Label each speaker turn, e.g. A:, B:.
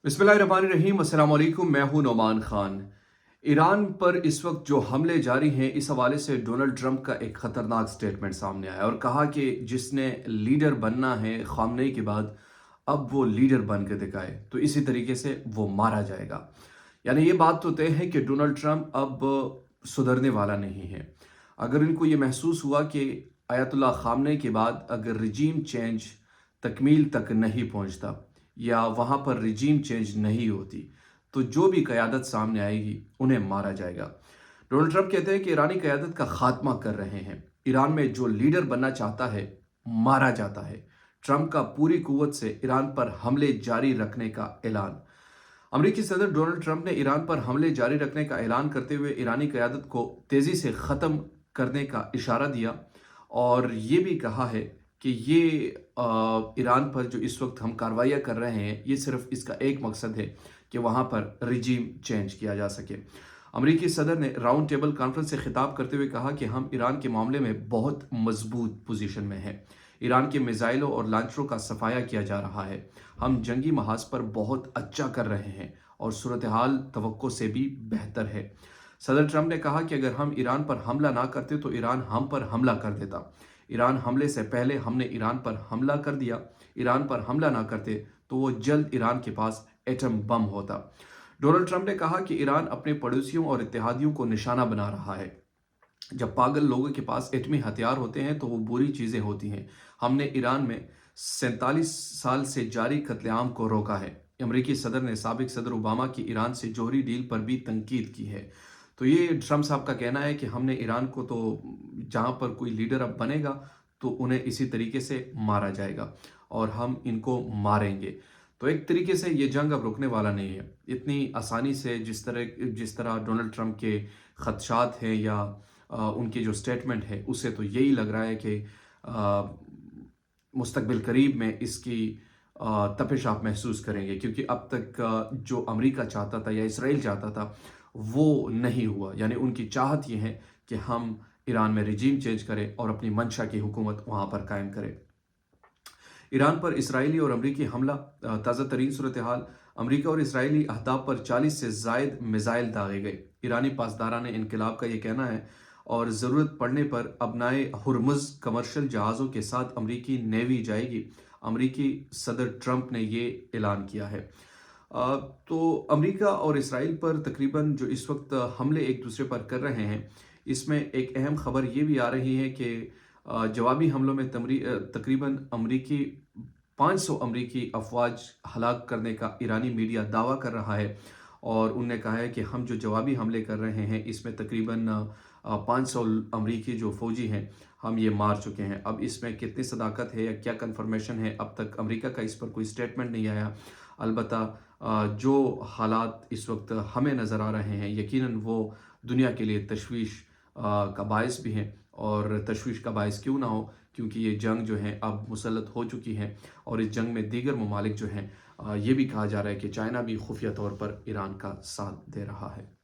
A: बिस्मिल्लाहिर्रहमानिर्रहीम, अस्सलाम वालेकुम। मैं हूं नोमान खान। ईरान पर इस वक्त जो हमले जारी हैं, इस हवाले से डोनाल्ड ट्रंप का एक ख़तरनाक स्टेटमेंट सामने आया और कहा कि जिसने लीडर बनना है खामनेई के बाद, अब वो लीडर बन के दिखाए तो इसी तरीके से वो मारा जाएगा। यानी ये बात तो तय है कि डोनाल्ड ट्रंप अब सुधरने वाला नहीं है। अगर इनको ये महसूस हुआ कि आयतुल्लाह खामनेई के बाद अगर रिजीम चेंज तकमील तक नहीं पहुंचता या वहाँ पर रिजीम चेंज नहीं होती, तो जो भी क़यादत सामने आएगी उन्हें मारा जाएगा। डोनाल्ड ट्रंप कहते हैं कि ईरानी क़यादत का खात्मा कर रहे हैं। ईरान में जो लीडर बनना चाहता है मारा जाता है। ट्रंप का पूरी कुव्वत से ईरान पर हमले जारी रखने का ऐलान। अमेरिकी सदर डोनाल्ड ट्रंप ने ईरान पर हमले जारी रखने का ऐलान करते हुए ईरानी क़यादत को तेज़ी से ख़त्म करने का इशारा दिया और ये भी कहा है कि ये ईरान पर जो इस वक्त हम कार्रवाइयाँ कर रहे हैं, ये सिर्फ इसका एक मकसद है कि वहाँ पर रिजीम चेंज किया जा सके। अमेरिकी सदर ने राउंड टेबल कॉन्फ्रेंस से खिताब करते हुए कहा कि हम ईरान के मामले में बहुत मजबूत पोजीशन में हैं। ईरान के मिसाइलों और लॉन्चरों का सफाया किया जा रहा है। हम जंगी महाज पर बहुत अच्छा कर रहे हैं और सूरत हाल तवक्को से भी बेहतर है। सदर ट्रंप ने कहा कि अगर हम ईरान पर हमला ना करते तो ईरान हम पर हमला कर देता। ईरान हमले से पहले हमने ईरान पर हमला कर दिया। ईरान पर हमला ना करते तो वो जल्द ईरान के पास एटम बम होता। डोनाल्ड ट्रंप ने कहा कि ईरान अपने पड़ोसियों और इत्तेहादियों को निशाना बना रहा है। जब पागल लोगों के पास एटमी हथियार होते हैं तो वो बुरी चीज़ें होती हैं। हमने ईरान में 47 साल से जारी कत्लेआम को रोका है। अमेरिकी सदर ने साबिक सदर ओबामा की ईरान से जौहरी डील पर भी तनकीद की है। तो ये ट्रंप साहब का कहना है कि हमने ईरान को तो जहाँ पर कोई लीडर अब बनेगा तो उन्हें इसी तरीके से मारा जाएगा और हम इनको मारेंगे। तो एक तरीके से ये जंग अब रुकने वाला नहीं है इतनी आसानी से। जिस तरह डोनाल्ड ट्रंप के खदशात हैं या उनकी जो स्टेटमेंट है, उससे तो यही लग रहा है कि मुस्तकबिल करीब में इसकी तपिश आप महसूस करेंगे, क्योंकि अब तक जो अमेरिका चाहता था या इसराइल चाहता था वो नहीं हुआ। यानी उनकी चाहत ये है कि हम ईरान में रिजीम चेंज करें और अपनी मंशा की हुकूमत वहाँ पर कायम करें। ईरान पर इसराइली और अमरीकी हमला, ताज़ा तरीन सूरत हाल। अमरीका और इसराइली अहदाफ पर 40 से ज़ायद मिसाइल दागे गए। ईरानी पासदारान इनकलाब का ये कहना है और ज़रूरत पड़ने पर अपनाए हुर्मुज़ कमर्शियल जहाज़ों के साथ अमरीकी नेवी जाएगी। अमरीकी सदर ट्रंप ने ये ऐलान किया है। तो अमरीका और इसराइल पर तकरीबन जो इस वक्त हमले एक दूसरे पर कर रहे हैं, इसमें एक अहम खबर ये भी आ रही है कि जवाबी हमलों में तकरीबन अमरीकी 500 अमरीकी अफवाज हलाक करने का ईरानी मीडिया दावा कर रहा है और उनने कहा है कि हम जो जवाबी हमले कर रहे हैं इसमें तकरीबन 500 अमरीकी जो फौजी हैं हम ये मार चुके हैं। अब इसमें कितनी सदाकत है या क्या कन्फर्मेशन है, अब तक अमेरिका का इस पर कोई स्टेटमेंट नहीं आया। अलबत्ता जो हालात इस वक्त हमें नज़र आ रहे हैं, यकीनन वो दुनिया के लिए तशवीश का बायस भी हैं। और तशवीश का बायस क्यों ना हो, क्योंकि ये जंग जो है अब मुसल्लत हो चुकी है और इस जंग में दीगर ममालिक जो हैं, ये भी कहा जा रहा है कि चाइना भी खुफिया तौर पर ईरान का साथ दे रहा है।